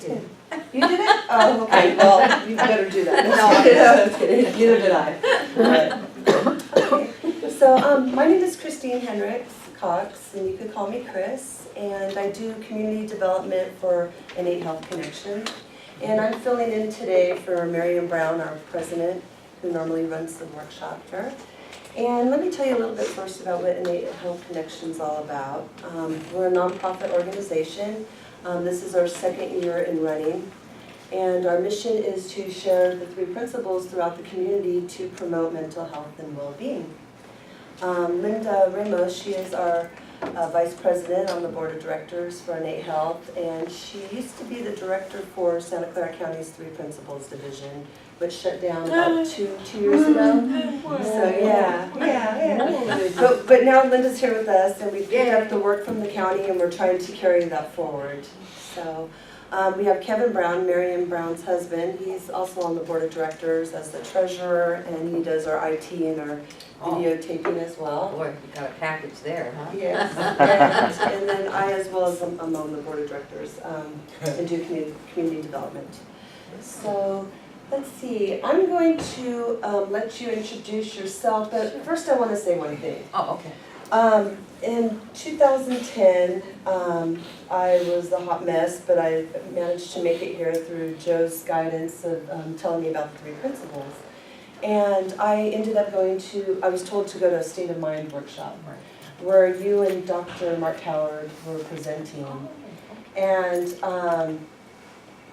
did. You did it? Oh, okay, well, you better do that. No, I was kidding. Neither did I. But, so, my name is Christine Henricks Cox, and you could call me Chris, and I do community development for Innate Health Connection. And I'm filling in today for Marion Brown, our president, who normally runs the workshop here. And let me tell you a little bit first about what Innate Health Connection is all about. We're a nonprofit organization. This is our second year in running. And our mission is to share the 3 principles throughout the community to promote mental health and well-being. Linda Ramos, she is our vice president on the board of directors for Innate Health, and she used to be the director for Santa Clara County's 3 Principles Division, which shut down about two years ago. So yeah. But now Linda's here with us, and we've picked up the work from the county, and we're trying to carry that forward. So we have Kevin Brown, Marion Brown's husband. He's also on the board of directors as the treasurer, and he does our IT and our videotaping as well. Boy, you got a package there, huh? Yes, and then I as well as I'm on the board of directors and do community development. So let's see, I'm going to let you introduce yourself, but first I want to say one thing. Oh, okay. In 2010, I was a hot mess, but I managed to make it here through Joe's guidance of telling me about the 3 principles. And I ended up I was told to go to a state of mind workshop where you and Dr. Mark Howard were presenting. And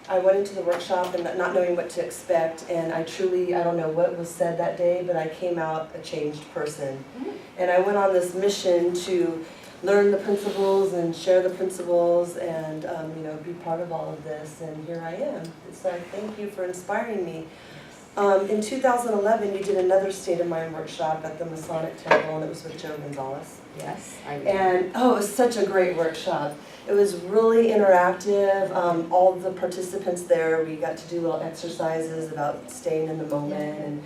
I went into the workshop and not knowing what to expect, and I don't know what was said that day, but I came out a changed person. And I went on this mission to learn the principles and share the principles and be part of all of this, and here I am. So I thank you for inspiring me. In 2011, you did another State of Mind workshop at the Masonic Temple, and it was with Joe Gonzalez. Yes, I did. And it was such a great workshop. It was really interactive. All of the participants there, we got to do little exercises about staying in the moment,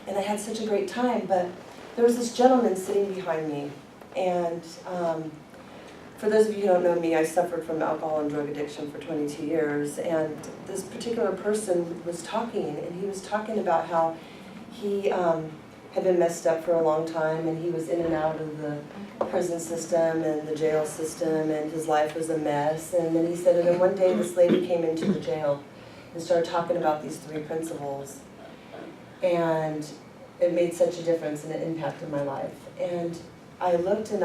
and I had such a great time. But there was this gentleman sitting behind me, and for those of you who don't know me, I suffered from alcohol and drug addiction for 22 years, and this particular person was talking, and he was talking about how he had been messed up for a long time, and he was in and out of the prison system and the jail system, and his life was a mess. And then he said, and then one day this lady came into the jail and started talking about these 3 principles, and it made such a difference, and it impacted my life. And I looked, and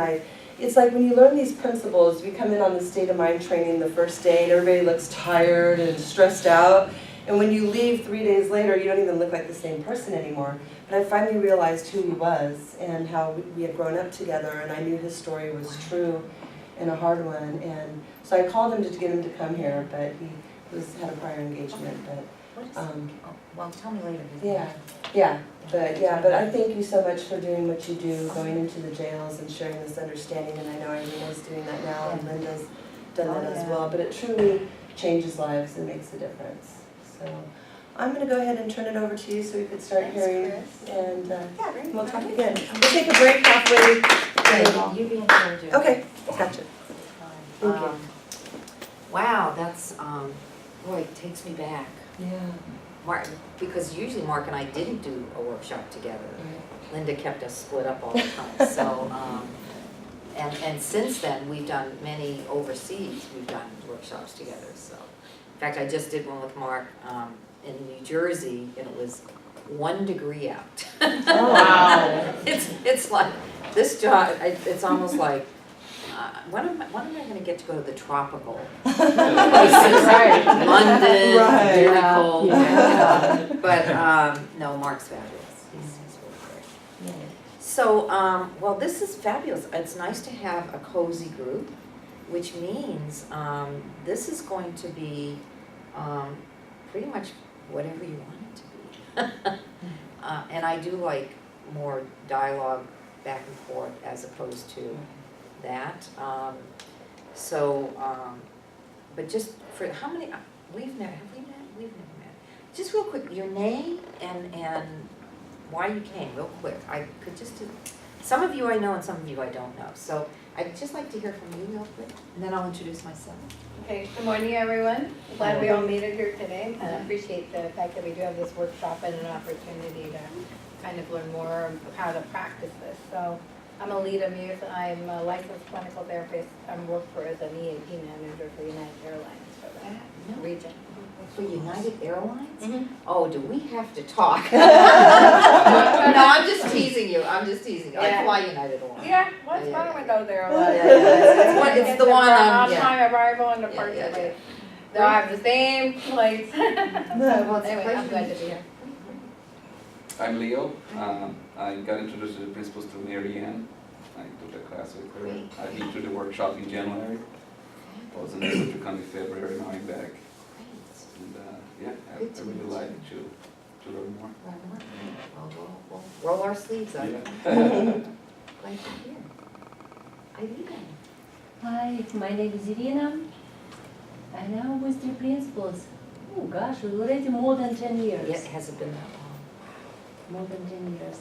it's like when you learn these principles, we come in on the state of mind training the first day, and everybody looks tired and stressed out. And when you leave 3 days later, you don't even look like the same person anymore. But I finally realized who he was and how we had grown up together, and I knew his story was true and a hard one. And so I called him to get him to come here, but he had a prior engagement. But well, tell me later. But I thank you so much for doing what you do, going into the jails and sharing this understanding. And I know Irina's doing that now, and Linda's done that as well. But it truly changes lives and makes a difference. So I'm going to go ahead and turn it over to you so we could start hearing, and we'll talk again. We'll take a break halfway. You be in charge of. Okay, gotcha. Thank you. Wow, that's boy, it takes me back. Yeah. Mark, because usually Mark and I didn't do a workshop together. Linda kept us split up all the time. So, and since then we've done many overseas. We've done workshops together. So, in fact, I just did one with Mark in New Jersey, and it was 1 degree out. Oh, wow. It's like this job. It's almost like. When am I going to get to go to the tropical places? Right. London, right. very cold. Yeah. But no, Mark's fabulous. He's really great. Yeah. So, well, this is fabulous. It's nice to have a cozy group, which means this is going to be pretty much whatever you want it to be. And I do like more dialogue back and forth as opposed to that. But just for how many, have we met? We've never met. Just real quick, your name and why you came, real quick. I could just do Some of you I know and some of you I don't know. So I'd just like to hear from you real quick, and then I'll introduce myself. Okay, good morning, everyone. Glad we all made it here today. And I appreciate the fact that we do have this workshop and an opportunity to kind of learn more of how to practice this. So I'm Alita Muse. I'm a licensed clinical therapist. I'm worked for as an EAP manager for United Airlines for the region. For United Airlines? Mhm. Oh, do we have to talk? No, I'm just teasing you. I'm just teasing you. I Yeah. fly United a lot. Yeah, what's Yeah, wrong yeah, with yeah. those Yeah, airlines? yeah, it's the one on yeah. time arrival and Yeah, departure yeah, yeah. date. They'll have the same flights. Well, it's a Anyway, I'm pleasure. glad to be here. I'm Leo. I got introduced to the principals through Mary Ann. I took the class with her. Great. I've been to the workshop in January. I was in Exeter County February, now I'm back. And yeah, I Good to really meet you. like to learn more. We'll roll our sleeves up. Yeah. Glad you're here. Irina. Hi, my name is Irina, and I'm with the principals. Oh gosh, already more than 10 years. Yeah, has it been that long? More than 10 years.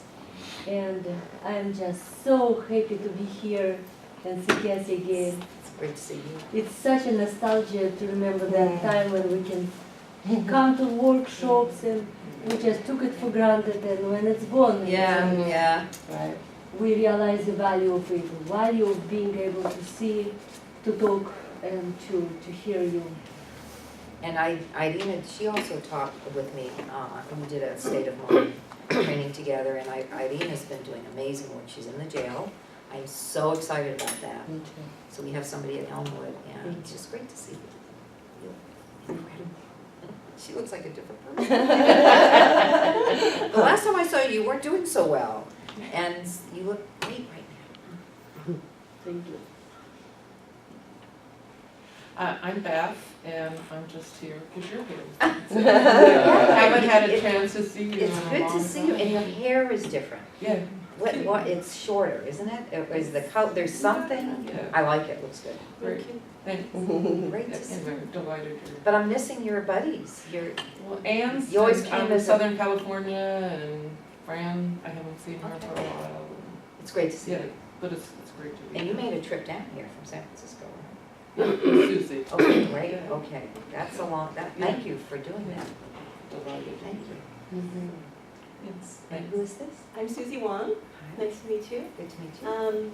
And I'm just so happy to be here and see Cathy again. It's great to see you. It's such a nostalgia to remember that time when we can come to workshops and we just took it for granted, and when it's gone, Yeah. right, we realize the value of it, the value of being able to see, to talk, and to hear you. And Irina, she also talked with me, we did a state of mind training together, and Irina's been doing amazing work. She's in the jail. I'm so excited about that. Me too. So we have somebody at Elmwood, and it's just great to see you. She looks like a different person. The last time I saw you, you weren't doing so well, and you look great right now. Thank you. I'm Beth, and I'm just here because you're here. Haven't had a chance to see you in It's a good to long see you, time. and your hair is different. Yeah, What, it's shorter, isn't it? Is the color, there's something, yeah. I like it, looks good. Great. Thanks. Great to Yes, see I'm you. delighted you're. But I'm missing your buddies, Well, Anne's You always in, came as a- Southern California, and Fran, I haven't seen her for a Okay. while. it's great to see Yeah, you. but it's great to be And you here. made a trip down here from San Francisco, right? Susie, Okay, great, Yeah. okay. That's a long, thank you for doing that. delighted. Thank you. Yes, And thanks. who is this? I'm Susie Wong. Nice to meet you. Good to meet you.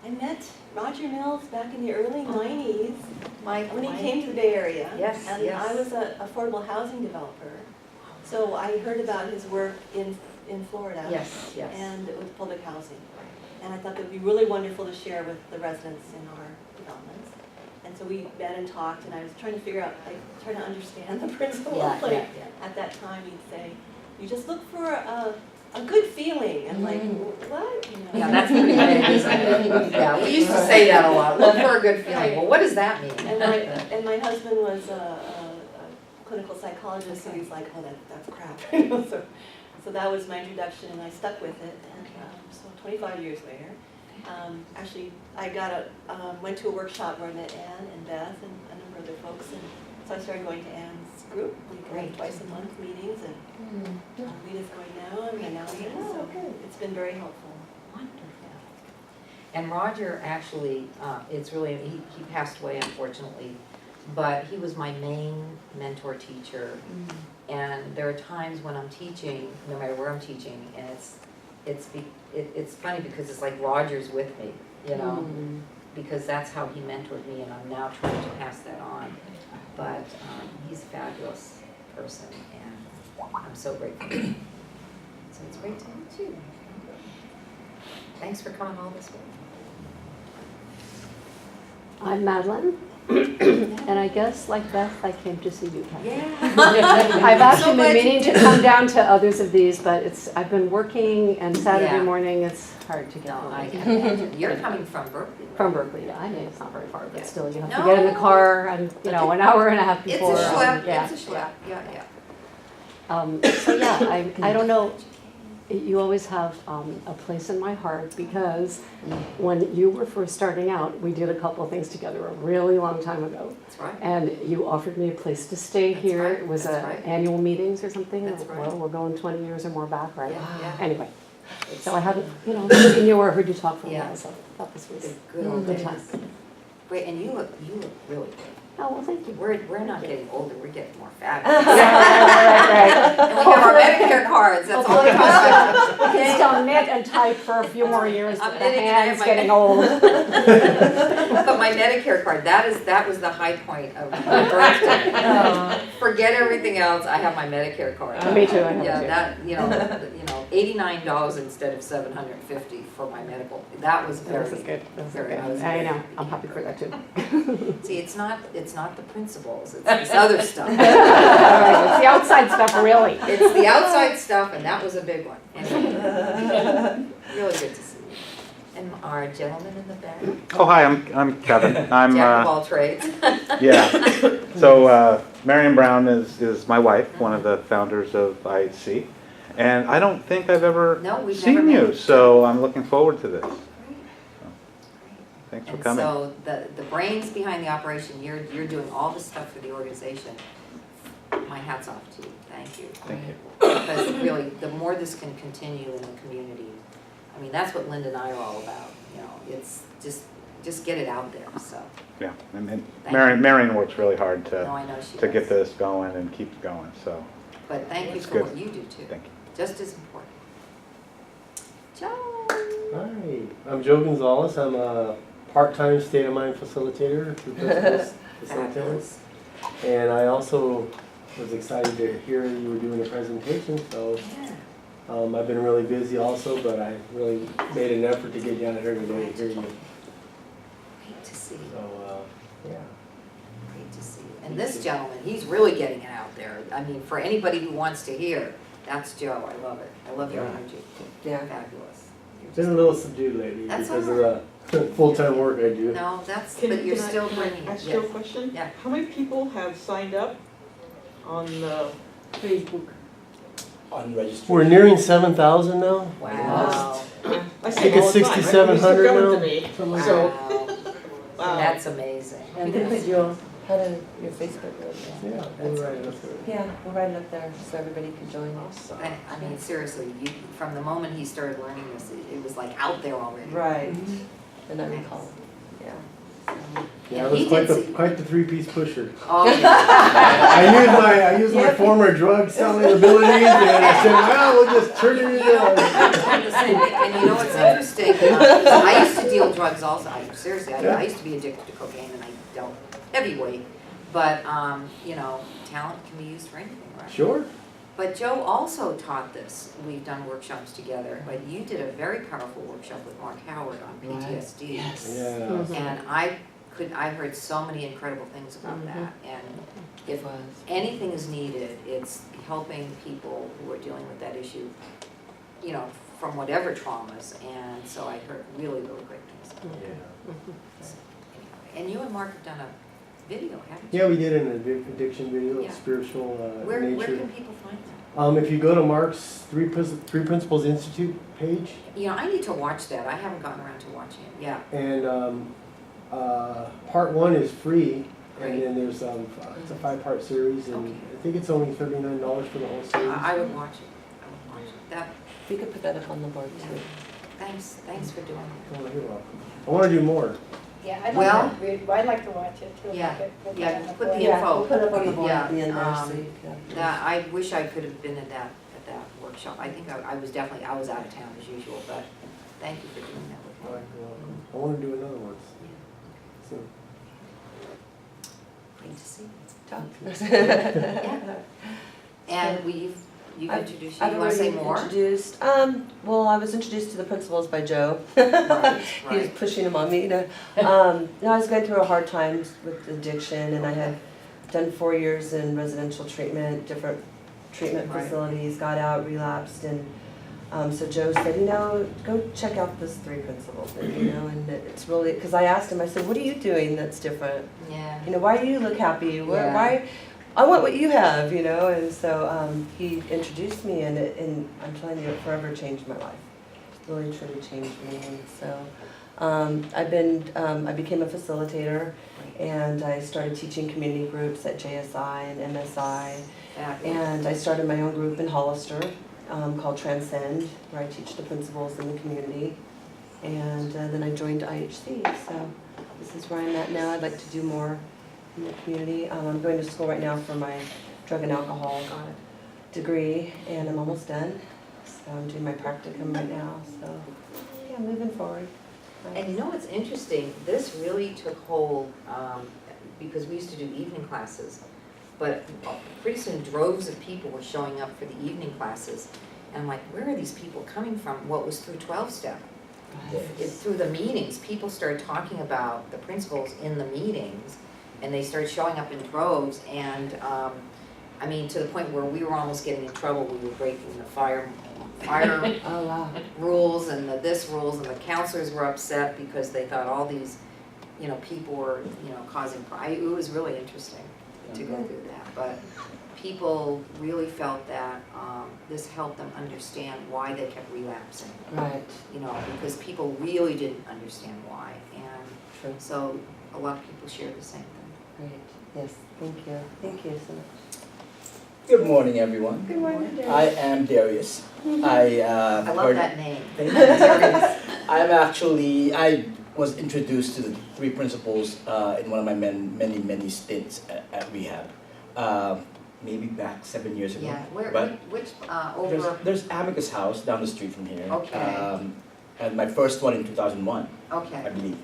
I met Roger Mills back in the early 90s Mike, when he came to the Bay Area. Yes, And yes. I was an affordable housing developer. So I heard about his work in Florida. Yes, yes. And with public housing. And I thought that would be really wonderful to share with the residents in our developments. And so we met and talked, and I was trying to figure out, like, trying to understand the principle. Yeah, Like, yeah, at that time, you'd say, you just look for a good feeling, and like, what? You know? Yeah, that's pretty big, isn't it? Yeah, we used to say that a lot, look for a good feeling. Well, what does that mean? And my husband was a clinical psychologist, so he's like, oh, that's crap. You know, so that was my introduction, and I stuck with it. And so 25 years later, actually, I went to a workshop where I met Anne and Beth and a number of other folks, and so I started going to Anne's group. We go Great. twice a month meetings, and Lita's going now, and now me. So it's been very helpful. Wonderful. And Roger actually, it's really, he passed away unfortunately, but he was my main mentor teacher. And there are times when I'm teaching, no matter where I'm teaching, and it's funny because it's like Roger's with me, you know, because that's how he mentored me, and I'm now trying to pass that on. But he's a fabulous person, and I'm so grateful. So it's great to meet you. Thanks for coming all this way. I'm Madeline, and I guess like Beth, I came to see you, Cathy. Yeah. I've actually So glad been you meaning to did. come down to others of these, but I've been working, and Saturday Yeah. morning it's hard to get No, I home. can imagine. You're coming from Berkeley, right? From Berkeley, yeah, I know it's not very far, but Yeah. still, you have No. to get in the car, and an hour and a half It's a before. schlep, yeah, it's a schlep, yeah. So yeah, I don't know, you always have a place in my heart, because when you were first starting out, we did a couple of things together a really long time ago. That's right. And you offered me a place to stay That's here. right, It was that's a right. annual meetings or something. That's right. Well, we're going 20 years or more back, right? Yeah, yeah. Anyway, So I hadn't, seen you or heard you talk for a Yeah. while, so I thought this was The good old good days. time. Wait, and you look really good. Oh, well, thank you. We're not getting older, we're getting more fabulous. Right. And we have our Medicare cards, that's all we talk about. We can still knit and type for a few more years, I'm but the knitting and I have hand's my- getting old. But my Medicare card, that was the high point of my birthday. Forget everything else, I have my Medicare card. Me too, I have Yeah, it that, $89 instead of $750 for my medical, that was too. very. This is good, this is very- good. I was I very know, happy. I'm happy for that too. See, it's not the principles, it's this other stuff. It's the outside stuff, really. It's the outside stuff, and that was a big one. Anyway, really good to see you. And our gentleman in the back, Oh, hi, I'm Kevin. I'm, jack of all trades. yeah. So, Marion Brown is my wife, one of the founders of IHC. And I don't think I've ever No, we've never seen met. you, so I'm looking forward to this. Thanks for And coming. so the brains behind the operation, you're doing all the stuff for the organization. My hat's off to you, thank you. Thank you. Because really, the more this can continue in the community, I mean, that's what Linda and I are all about, it's just get it out there, so. Yeah, and Thank Marion works really hard No, to I know she get does. this going and keep it going, so But thank you That's for good. what you do too, thank you. just as important. Joe. Hi, I'm Joe Gonzalez. I'm a part-time state of mind facilitator through Principles Facilitator. Fabulous. And I also was excited to hear you were doing a presentation, so Yeah. I've been really busy also, but I really made an effort to get down here today to hear you. Great to see you. So, yeah. Great to see you. And this gentleman, he's really getting it out there. I mean, for anybody who wants to hear, that's Joe. I love it. I love your Yeah. energy. Yeah. Fabulous. You're Been a just- little subdued lately That's because all of the full-time work I do. No, but you're still bringing it. Ask you a Yes. question? Yeah. How many people have signed up on the Facebook. Unregistered. We're nearing 7,000 now. Wow. I see think them it's all the time. 6,700 They're coming now. to me. From So, Wow. That's amazing. And this is your, How to your Facebook group? Yeah, we're right up there. Yeah, we'll write it up there so everybody can join us. I mean, seriously, from the moment he started learning this, it was like out there already. Right, and I recall, yeah. Yeah, I He was quite did the quite the three-piece pusher. Oh, yeah. I used my former drug selling abilities, and I said, well, we'll just turn it You into. know, and you know what's interesting? I used to deal drugs also. Seriously, I used to be addicted to cocaine and I dealt heavyweight. But, talent can be used for anything, right? Sure. But Joe also taught this. We've done workshops together, but you did a very powerful workshop with Mark Howard on PTSD. Yeah. And I heard so many incredible things about that. And if anything is needed, it's helping people who are dealing with that issue, from whatever traumas. And so I heard really, really great things. Yeah. And you and Mark have done a video, haven't you? Yeah, we did an addiction video, Yeah. spiritual Where nature. can people find that? If you go to Mark's Three Principles Institute page, I need to watch that. I haven't gotten around to watching it. Yeah. and part one is free, Great. and then there's it's a 5-part series, and Okay. I think it's only $39 for the whole series. I would watch it. I would watch it. That. We could put that up on the board too. Thanks for doing that. Oh, you're welcome. I want to do more. Yeah, I'd Well- I'd like to watch it too. Yeah, We'll put yeah, it on put the board. Yeah, info. we'll put it up on the board Yeah, at the end there so you can. I wish I could have been at that workshop. I think I was out of town as usual, but thank you for doing that with me. I want to do another one. So, Great to see you. Talk. Yeah. And you've I've- introduced, I've you want to say already more? introduced, well, I was introduced to the principles by Joe. Right, He was right. pushing them on me, I was going through a hard time with addiction, and I had done 4 years in residential treatment, different treatment Right. facilities, got out, relapsed, and so Joe said, go check out this 3 principles, and it's really, because I asked him, I said, what are you doing that's different? Yeah. Why do you look happy? Yeah. Why? I want what you have, and so he introduced me, and I'm telling you, it forever changed my life. Really, truly changed me, and so I became a facilitator, and I started teaching community groups at JSI and MSI, Fabulous. and I started my own group in Hollister, called Transcend, where I teach the principals in the community. And then I joined IHC, so this is where I'm at now. I'd like to do more in the community. I'm going to school right now for my drug and alcohol degree, and I'm almost done. So I'm doing my practicum right now, so yeah, moving forward. And you know what's interesting? This really took hold because we used to do evening classes, but pretty soon droves of people were showing up for the evening classes. And I'm like, where are these people coming from? What was through 12-step? Through the meetings, people started talking about the principles in the meetings, and they started showing up in droves. And I mean, to the point where we were almost getting in trouble. We were breaking the fire Oh, wow. rules and the this rules, and the counselors were upset because they thought all these, you know, people were, you know, causing. It was really interesting to go through that, but people really felt that this helped them understand why they kept relapsing. Right. You know, because people really didn't understand why, and True. so a lot of people share the same thing. Great. Yes. Thank you. Thank you so much. Good morning, everyone. Good morning, Darius. I am Darius. I love that name. Thank you. I was introduced to the three principles in one of my many stints at rehab. Maybe back 7 years ago. Yeah, But which, over, there's Amicus House down the street from here. Okay. And my first one in 2001, I okay. believe.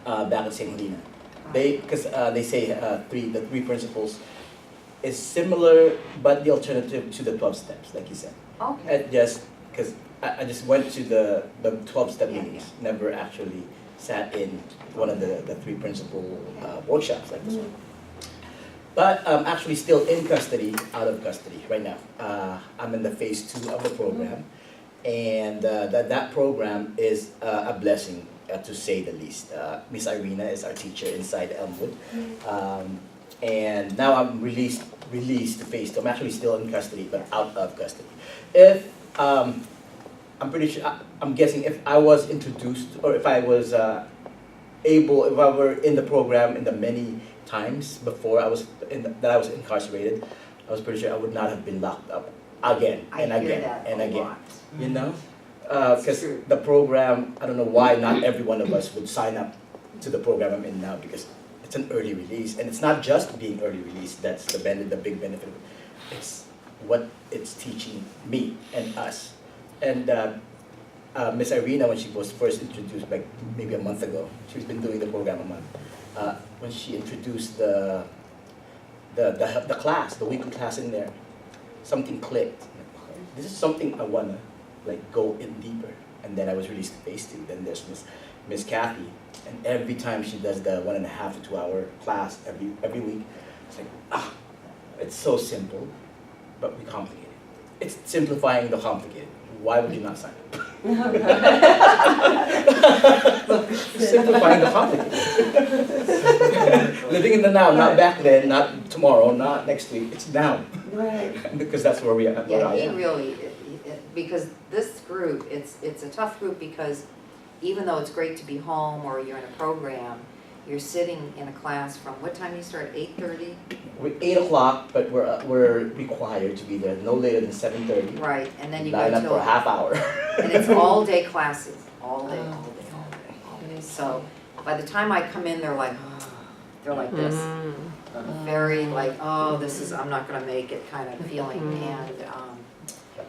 Back at St. Helena. Because they say the three principles is similar, but the alternative to the 12 steps, like you said. Okay. Just because I just went to the 12-step Yeah, meetings, never actually sat in one of the three principal workshops like this one. But I'm actually still in custody, out of custody right now. I'm in the phase 2 of the program, and that program is a blessing, to say the least. Miss Irina is our teacher inside Elmwood. And now I'm released to phase 2. I'm actually still in custody, but out of custody. If I'm pretty sure, I'm guessing if I was introduced, or if I was if I were in the program in the many times before I was incarcerated, I was pretty sure I would not have been locked up again and again and again. You know, because the program, I don't know why not every one of us would sign up to the program I'm in now, because it's an early release, and it's not just being early release that's the big benefit. It's what it's teaching me and us. And Miss Irina, when she was first introduced, like maybe a month ago, she's been doing the program a month. When she introduced the class, the weekly class in there, something clicked. This is something I wanna go in deeper. And then I was released to phase 2. Then there's Miss Cathy, and every time she does the 1.5 to 2 hour class every week, it's like, it's so simple, but we complicate it. It's simplifying the complicated. Why would you not sign up? Simplifying the complicated. Living in the now, not back then, not tomorrow, not next week. It's now. Right. Because that's where we are. Yeah, he really, because this group, it's a tough group, because even though it's great to be home or you're in a program, you're sitting in a class from what time do you start? 8:30? We're 8 o'clock, but we're required to be there no later than 7:30. Right, and then you go Line up for a till, half hour. and it's all day classes, all day. So by the time I come in, they're like this. Very this is, I'm not gonna make it kind of feeling, and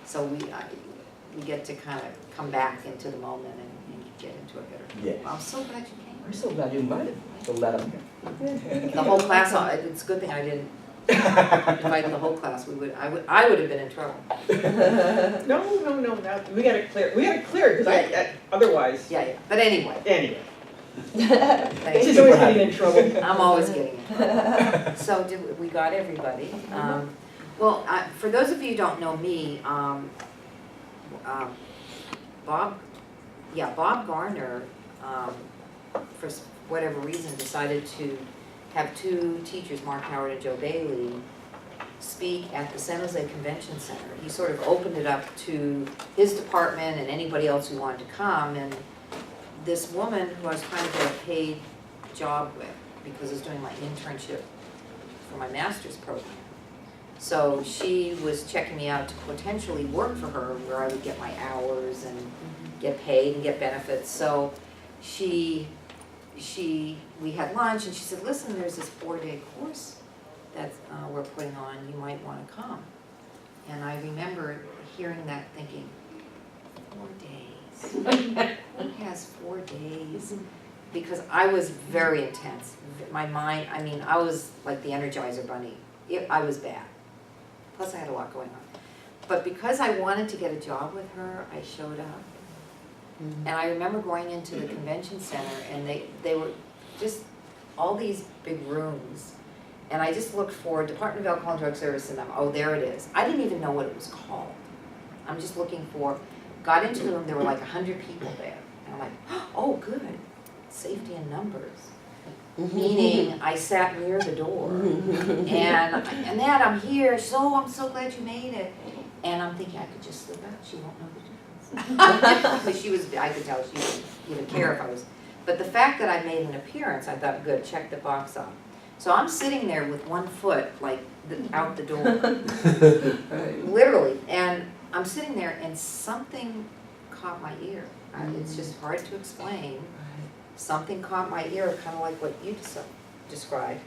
so we get to kind of come back into the moment and get into a better. Yes. I'm so glad you came. I'm so glad you invited me. So glad I'm here. The whole class, it's a good thing I didn't invite the whole class. I would have been in trouble. No, we gotta clear, because otherwise, Yeah, but anyway. anyway. Thank She's you. always getting in trouble. I'm always getting in trouble. So we got everybody. Well, for those of you who don't know me, Bob Garner, for whatever reason, decided to have 2 teachers, Mark Howard and Joe Bailey, speak at the San Jose Convention Center. He sort of opened it up to his department and anybody else who wanted to come, and this woman who I was trying to get a paid job with, because I was doing my internship for my master's program, So she was checking me out to potentially work for her, where I would get my hours and get paid and get benefits. So we had lunch, and she said, listen, there's this 4-day course that we're putting on, you might want to come. And I remember hearing that thinking, 4 days? Who has 4 days? Because I was very intense. My mind, I mean, I was like the Energizer Bunny. I was bad. Plus I had a lot going on. But because I wanted to get a job with her, I showed up. And I remember going into the convention center, and they were just all these big rooms. And I just looked for Department of Alcohol and Drug Service, and oh, there it is. I didn't even know what it was called. I'm just looking for, got into the room, there were like 100 people there. And I'm like, oh, good, safety in numbers. Meaning I sat near the door. And Annette, I'm here. She said, oh, I'm so glad you made it. And I'm thinking I could just slip out. She won't know the difference. Because she was, I could tell she didn't even care if I was. But the fact that I made an appearance, I thought, good, check the box off. So I'm sitting there with one foot, like, out the door. Literally. And I'm sitting there, and something caught my ear. It's just hard to explain. Something caught my ear, kind of like what you described.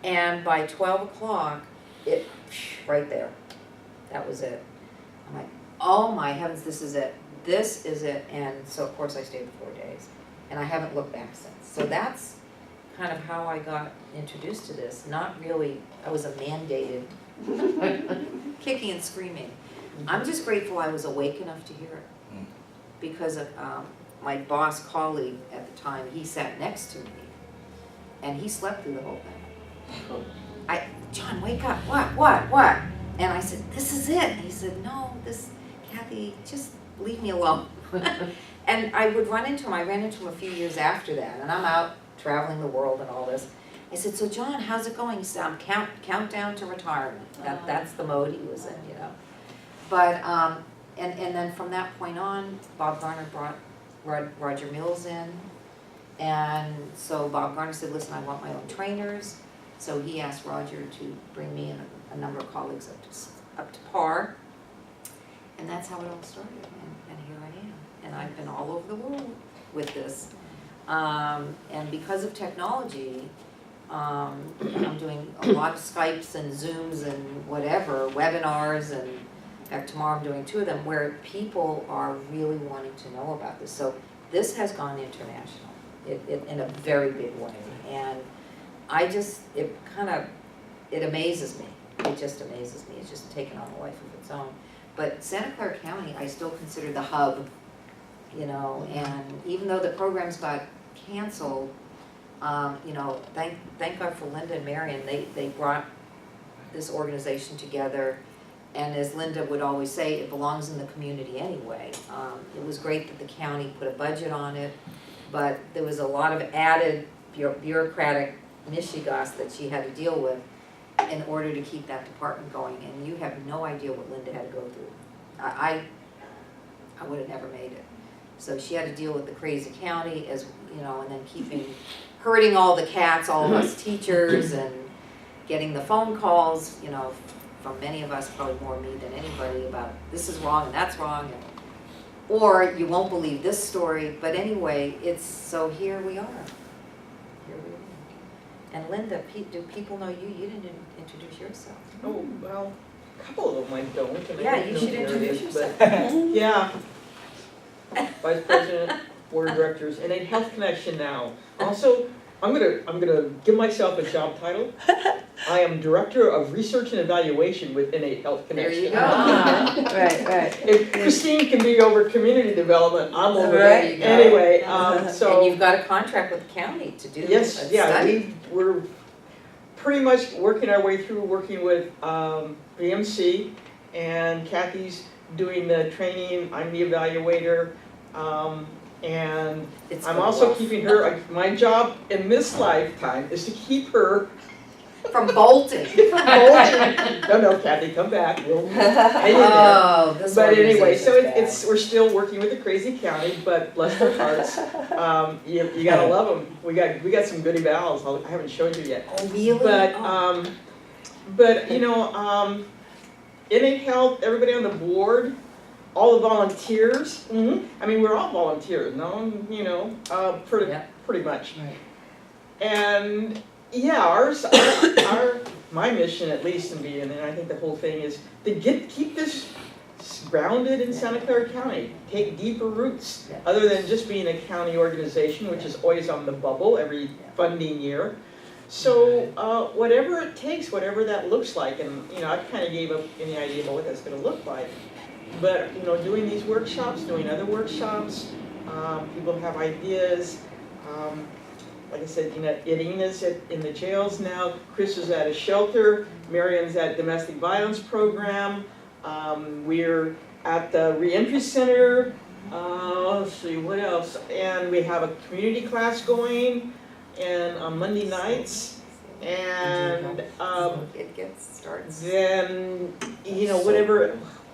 And by 12 o'clock, it, right there, that was it. I'm like, oh my heavens, this is it. This is it. And so, of course, I stayed the 4 days. And I haven't looked back since. So that's kind of how I got introduced to this. Not really, I was a mandated kicking and screaming. I'm just grateful I was awake enough to hear it. Because of, my boss colleague at the time, he sat next to me, and he slept through the whole thing. John, wake up, what? And I said, this is it. And he said, no, Cathy, just leave me alone. And I would run into him. I ran into him a few years after that, and I'm out traveling the world and all this. I said, so John, how's it going? He said, I'm countdown to retirement. That's the mode he was in, you know. But, and then from that point on, Bob Garner brought Roger Mills in, and so Bob Garner said, listen, I want my own trainers. So he asked Roger to bring me and a number of colleagues up to par, and that's how it all started, and here I am. And I've been all over the world with this. And because of technology, I'm doing a lot of Skypes and Zooms and whatever, webinars, and in fact, tomorrow I'm doing 2 of them where people are really wanting to know about this. So this has gone international in a very big way. And it amazes me. It just amazes me. It's just taken on a life of its own. But Santa Clara County, I still consider the hub, you know, and even though the programs got canceled, you know, thank God for Linda and Marion. They brought this organization together. And as Linda would always say, it belongs in the community anyway. It was great that the county put a budget on it, but there was a lot of added bureaucratic mishigas that she had to deal with in order to keep that department going. And you have no idea what Linda had to go through. I would have never made it. So she had to deal with the crazy county, as you know, and then herding all the cats, all of us teachers, and getting the phone calls, you know, from many of us, probably more me than anybody, about this is wrong and that's wrong, or you won't believe this story. But anyway, so here we are. Here we are. And Linda, do people know you? You didn't introduce yourself. Oh, well, a couple of them I don't. And Yeah, I don't you know should who it introduce is, yourself. but yeah. Vice President, Board of Directors, Innate Health Connection now. Also, I'm gonna give myself a job title. I am Director of Research and Evaluation with Innate Health Connection. There you go. Right. If Christine can be over community development, I'm over Right. there. Anyway, so. And you've got a contract with the county to do Yes, a yeah, study. we're pretty much working our way through working with BMC, and Cathy's doing the training, I'm the evaluator, and It's I'm been also rough. keeping her, my job in this lifetime is to keep her From bolting. from bolting. No, Cathy, come back, we'll hang in there. Oh, this But anyway, organization's so bad. we're still working with the crazy county, but bless their hearts, you gotta love them. We got some good evals. I haven't showed you yet. Oh, really? But Oh. But, Innate Health, everybody on the board, all the volunteers, I mean, we're all volunteers, pretty much. Right. And yeah, my mission at least, and I think the whole thing is to keep this grounded in Santa Clara County, take deeper roots, other than just being a county organization, which is always on the bubble every funding year. So whatever it takes, whatever that looks like, and I kind of gave up any idea about what that's going to look like. But doing these workshops, doing other workshops, people have ideas. Like I said, Irina's in the jails now. Chris is at a shelter. Marion's at domestic violence program. We're at the reentry center. Let's see, what else? And we have a community class going, and on Monday nights. And It gets starts. then,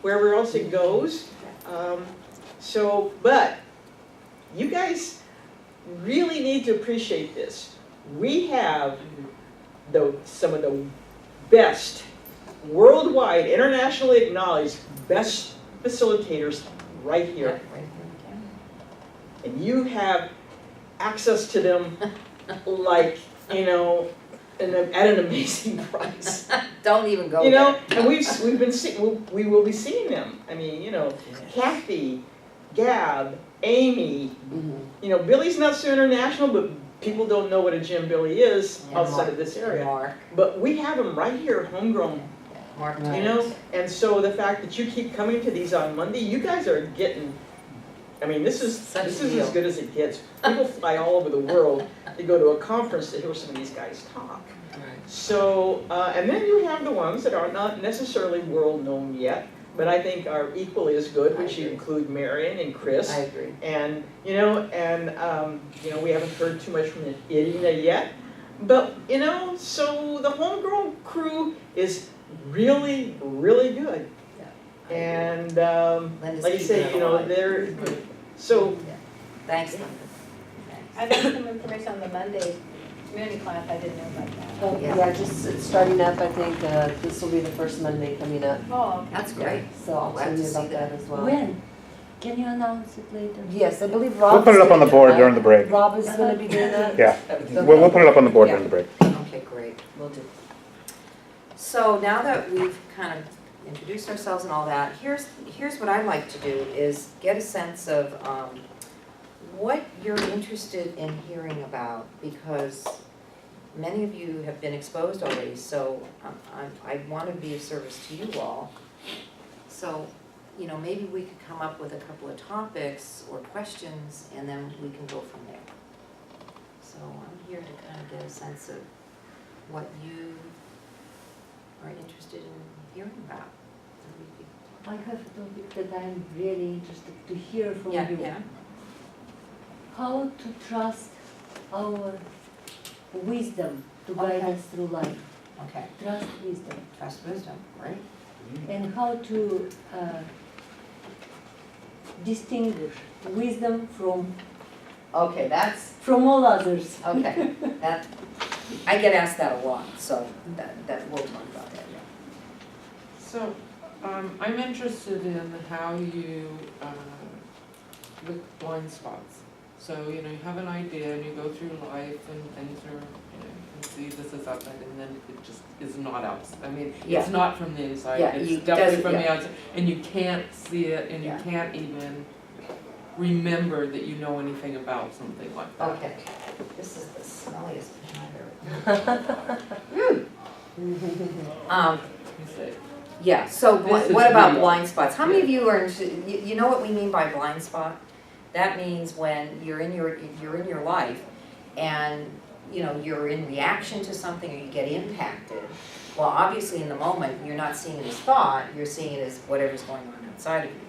wherever else it goes. But you guys really need to appreciate this. We have some of the best, worldwide, internationally acknowledged, best facilitators right here. And you have access to them like, at an amazing price. Don't even go And there. we will be seeing them. I mean, Cathy, Gab, Amy, Billy's not so international, but people don't know what a Jim Billy is outside of this area. Mark. But we have them right here, homegrown, Mark. and so the fact that you keep coming to these on Monday, you guys are getting, this is as good as it gets. People fly all over the world to go to a conference to hear some of these guys talk. So, and then you have the ones that are not necessarily world known yet, but I think are equally as good, which include Marion and Chris. I agree. And, we haven't heard too much from Irina yet, but, so the homegrown crew is really, really good. Yeah. And, Linda's like I say, keeping it alive. they're, so, Thanks, Linda. I got some information on the Monday community class, I didn't know about that. Yeah. Just it's starting up, I think, this will be the first Monday coming up. Oh, That's great. So I'll Glad tell to you see about that as well. When? Can you announce it later? Yes, I believe We'll Rob's put it up on the doing board right? during the break. Rob is gonna be doing that? Yeah, we'll put it up on the board during the break. Okay, great. Will do. So now that we've kind of introduced ourselves and all that, here's what I'd like to do is get a sense of what you're interested in hearing about, because many of you have been exposed already, so I want to be of service to you all. So, maybe we could come up with a couple of topics or questions, and then we can go from there. So I'm here to kind of get a sense of what you are interested in hearing about. I have a topic that I'm really interested to hear from Yeah, you. yeah. How to trust our wisdom to guide Okay. us through life. Okay. Trust wisdom. Trust wisdom, right? And how to distinguish wisdom from Okay, that's, all others. okay. That, I get asked that a lot, so that we'll talk about that, yeah. So, I'm interested in how you look at blind spots. So, you have an idea and you go through life and things are, you can see this is outside and then it just is not outside. Yeah. It's not from the inside, Yeah, it's you- definitely does- from the yeah. outside. And you can't see it and you Yeah. can't even remember that you know anything about something like that. Okay, this is the smelliest pen I've ever. You say, Yeah, so This is what about real. blind spots? How many of you are, you know what we mean by blind spot? That means when you're in your life and, you're in reaction to something or you get impacted. Well, obviously in the moment, you're not seeing it as thought, you're seeing it as whatever's going on outside of you.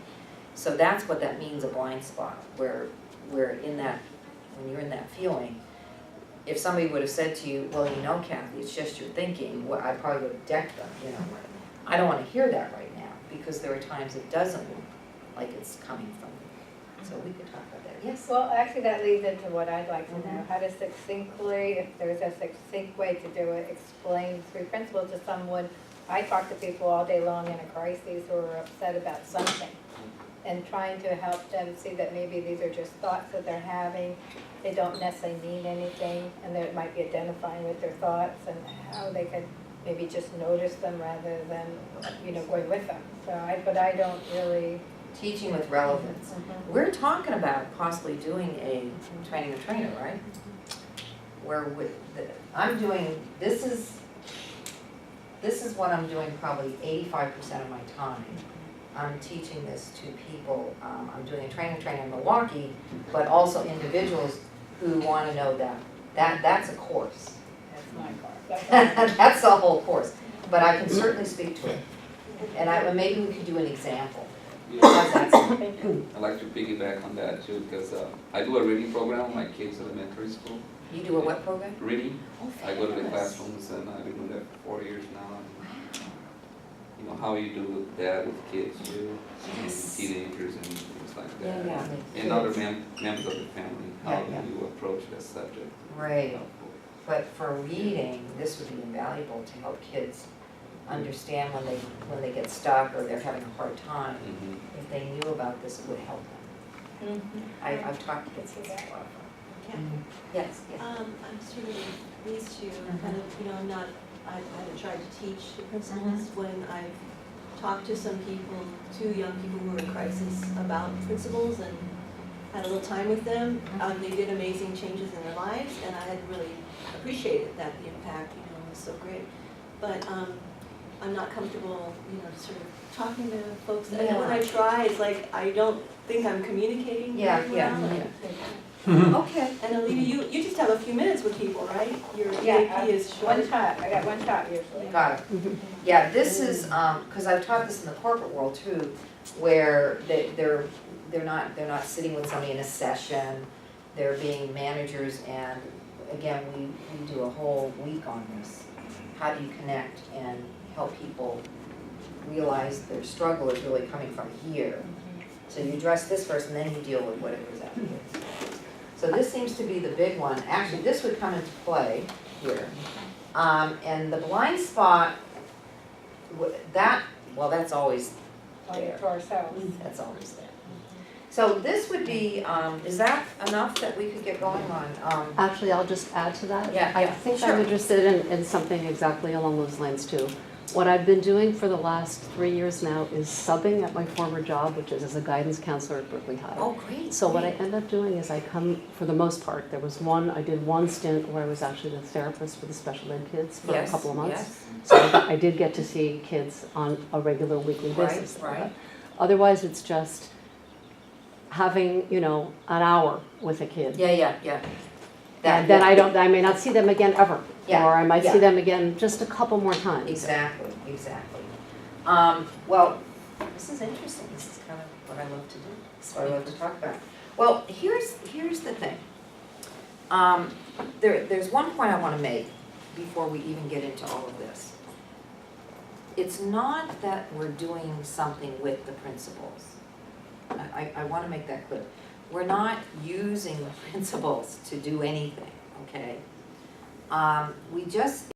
So that's what that means, a blind spot, where in that, when you're in that feeling, if somebody would have said to you, well, Kathy, it's just your thinking, well, I probably would have decked them, I don't want to hear that right now, because there are times it doesn't look like it's coming from So we could talk about that. Yes? Well, actually, that leads into what I'd like to know. How to succinctly, if there's a succinct way to do it, explain 3 principles to someone. I talk to people all day long in a crisis who are upset about something, and trying to help them see that maybe these are just thoughts that they're having. They don't necessarily mean anything, and that it might be identifying with their thoughts and how they could maybe just notice them rather than, going with them. But I don't really. Teaching with relevance. We're talking about possibly doing a training the trainer, right? Where I'm doing, this is what I'm doing probably 85% of my time. I'm teaching this to people. I'm doing a training the trainer in Milwaukee, but also individuals who want to know that's a course. That's my part. That's the whole course. But I can certainly speak to it. And maybe we could do an example. How's that sound? I'd like to piggyback on that too, because I do a reading program with my kids' elementary school. You do a what program? Reading. Oh, I go to the fabulous. classrooms and I've been doing that for 4 years now. How you do that with kids too, Yes. teenagers and things like that. Yeah. And other members of the family, how Yeah. do you approach that subject? Right. But for reading, this would be invaluable to help kids understand when they get stuck or they're having a hard time. Mhm. If they knew about this, it would help them. I've talked to kids. Yeah. Yes, yes. I'm sort of these two, kind of, I'm not, I haven't tried to teach the principles. When I've talked to some people, 2 young people who were in crisis about principles and had a little time with them, they did amazing changes in their lives, and I had really appreciated that, the impact, was so great. But I'm not comfortable, sort of talking to folks. And when I try, it's like I don't think I'm communicating very well. Okay. And Alita, you just have a few minutes with people, right? Your Yeah, EAP is short. one shot. I got 1 shot usually. Got it. Yeah, this is, because I've taught this in the corporate world too, where they're not sitting with somebody in a session, they're being managers, and again, we do a whole week on this. How do you connect and help people realize their struggle is really coming from here? So you address this first and then you deal with whatever's out here. So this seems to be the big one. Actually, this would come into play here. And the blind spot, that's always there. To ourselves. That's always there. So this would be, is that enough that we could get going on? Actually, I'll just add to that. Yeah, I yeah, think sure. I'm interested in something exactly along those lines too. What I've been doing for the last 3 years now is subbing at my former job, which is as a guidance counselor at Berkeley High. Oh, great. So what I end up doing is I come, for the most part, I did one stint where I was actually the therapist for the special ed kids for a couple of months. Yes. So I did get to see kids on a regular weekly basis. Right. Otherwise, it's just having, an hour with a kid. Yeah. And then I may not see them again ever. Yeah, Or I might yeah. see them again just a couple more times. Exactly. Well, this is interesting. This is kind of what I love to do. This is what I love to talk about. Well, here's the thing. There's one point I want to make before we even get into all of this. It's not that we're doing something with the principles. I want to make that clear. We're not using the principles to do anything, okay? We just